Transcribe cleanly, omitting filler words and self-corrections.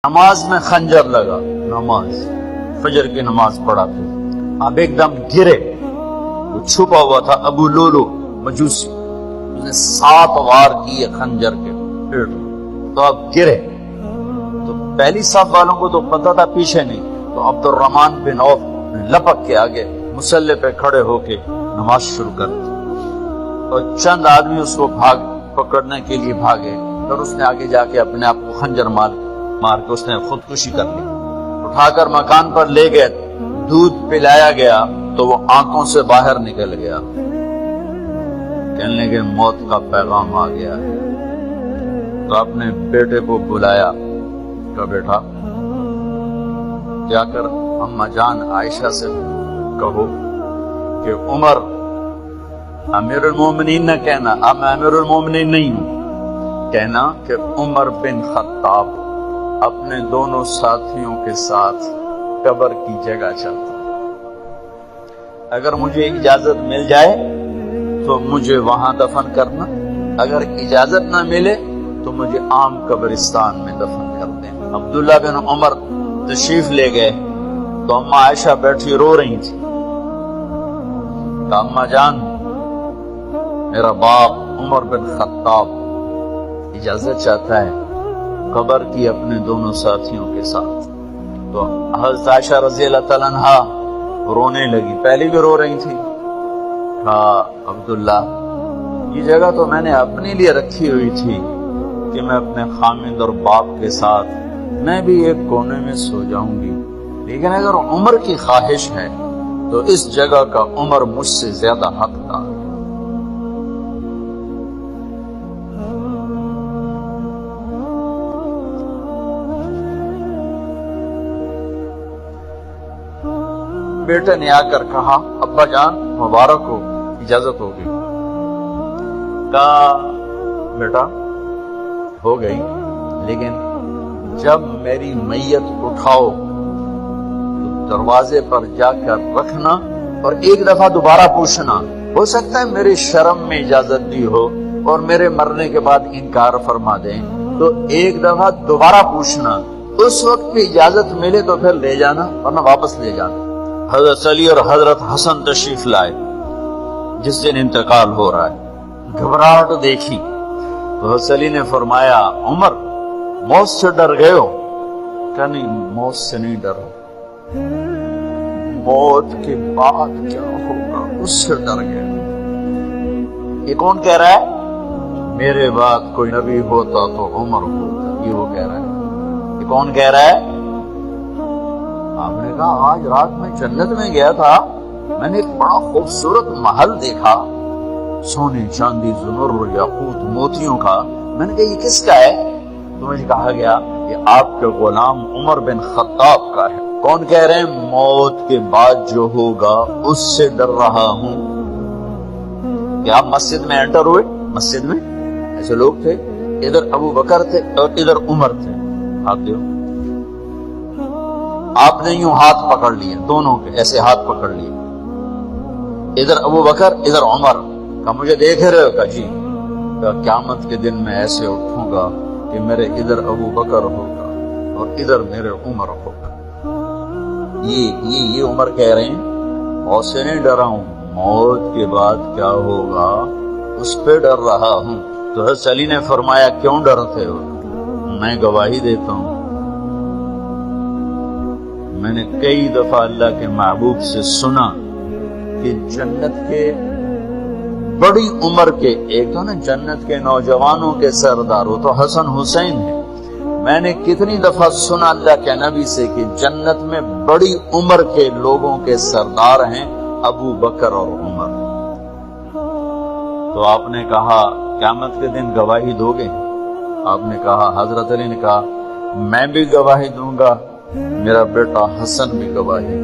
نماز میں خنجر لگا، نماز فجر کی نماز پڑھا تھا، اب ایک دم گرے، وہ چھپا ہوا تھا ابو لولو مجوسی، اس نے 7 وار کیے خنجر کے پیٹ میں، تو اب گرے تو پہلی صف والوں کو تو پتہ تھا پیچھے نہیں، تو عبد الرحمن بن عوف نے لپک کے آگے مصلی پہ کھڑے ہو کے نماز شروع کر دی، اور چند آدمی اس کو پکڑنے کے لیے بھاگے، پھر اس نے آگے جا کے اپنے آپ کو خنجر مار کے اس نے خودکشی کر لی، اٹھا کر مکان پر لے گئے، دودھ پلایا گیا تو وہ آنکھوں سے باہر نکل گیا، کہنے لگے موت کا پیغام آ گیا ہے، تو اپنے بیٹے کو بلایا کہ بیٹا جا کر اماں جان عائشہ سے کہو کہ عمر امیر المومنین نہ کہنا، اب میں امیر المومنین نہیں ہوں، کہنا کہ عمر بن خطاب اپنے دونوں ساتھیوں کے ساتھ قبر کی جگہ چلتا، اگر مجھے اجازت مل جائے تو مجھے وہاں دفن کرنا، اگر اجازت نہ ملے تو مجھے عام قبرستان میں دفن کر دیں۔ عبداللہ بن عمر تشریف لے گئے تو اماں عائشہ بیٹھی رو رہی تھی، کہ اماں جان میرا باپ عمر بن خطاب اجازت چاہتا ہے قبر کی اپنے دونوں ساتھیوں کے ساتھ، تو حضرت عائشہ رضی اللہ تعالیٰ عنہا رونے لگی، پہلے بھی رو رہی تھی، کہا عبداللہ یہ جگہ تو میں نے اپنے لیے رکھی ہوئی تھی کہ میں اپنے خامند اور باپ کے ساتھ میں بھی ایک کونے میں سو جاؤں گی، لیکن اگر عمر کی خواہش ہے تو اس جگہ کا عمر مجھ سے زیادہ حقدار ہے۔ بیٹے نے آ کر کہا ابا جان مبارک ہو، اجازت ہو گئی، کہا بیٹا ہو گئی، لیکن جب میری میت اٹھاؤ تو دروازے پر جا کر رکھنا اور ایک دفعہ دوبارہ پوچھنا، ہو سکتا ہے میری شرم میں اجازت دی ہو اور میرے مرنے کے بعد انکار فرما دیں، تو ایک دفعہ دوبارہ پوچھنا، اس وقت بھی اجازت ملے تو پھر لے جانا ورنہ واپس لے جانا۔ حضرت علی اور حضرت حسن تشریف لائے، جس دن انتقال ہو رہا ہے، گھبراہٹ دیکھی تو حضرت علی نے فرمایا عمر موت سے ڈر گئے ہو؟ کہ نہیں موت سے نہیں ڈرو، موت کے بعد کیا ہوگا اس سے ڈر گئے۔ یہ کون کہہ رہا ہے؟ میرے بعد کوئی نبی ہوتا تو عمر ہوتا، یہ وہ کہہ رہا ہے۔ یہ کون کہہ رہا ہے؟ آپ نے کہا آج رات میں جنت میں گیا تھا، میں نے ایک بڑا خوبصورت محل دیکھا، سونے چاندی زمر یاقوت موتیوں کا، میں نے کہا یہ کس کا ہے؟ تو مجھے کہا گیا یہ آپ کے غلام عمر بن خطاب کا ہے۔ کون کہہ رہے ہیں؟ موت کے بعد جو ہوگا اس سے ڈر رہا ہوں۔ کہ آپ مسجد میں انٹر ہوئے، مسجد میں ایسے لوگ تھے، ادھر ابو بکر تھے اور ادھر عمر تھے، ہاتھ دیو، آپ نے یوں ہاتھ پکڑ لیے، دونوں کے ایسے ہاتھ پکڑ لیے، ادھر ابو بکر ادھر عمر، کہ مجھے دیکھ رہے ہو؟ کہ جی، کہ قیامت کے دن میں ایسے اٹھوں گا کہ میرے ادھر ابو بکر ہوگا اور ادھر میرے عمر ہوگا۔ یہ عمر کہہ رہے ہیں موت سے نہیں ڈرا ہوں، موت کے بعد کیا ہوگا اس پہ ڈر رہا ہوں۔ تو حضرت علی نے فرمایا کیوں ڈرتے ہو؟ میں گواہی دیتا ہوں، میں نے کئی دفعہ اللہ کے محبوب سے سنا کہ جنت کے بڑی عمر کے، ایک تو نا جنت کے نوجوانوں کے سردار، وہ تو حسن حسین ہے، میں نے کتنی دفعہ سنا اللہ کے نبی سے کہ جنت میں بڑی عمر کے لوگوں کے سردار ہیں ابو بکر اور عمر۔ تو آپ نے کہا قیامت کے دن گواہی دو گے؟ آپ نے کہا، حضرت علی نے کہا میں بھی گواہی دوں گا، میرا بیٹا حسن بھی گواہی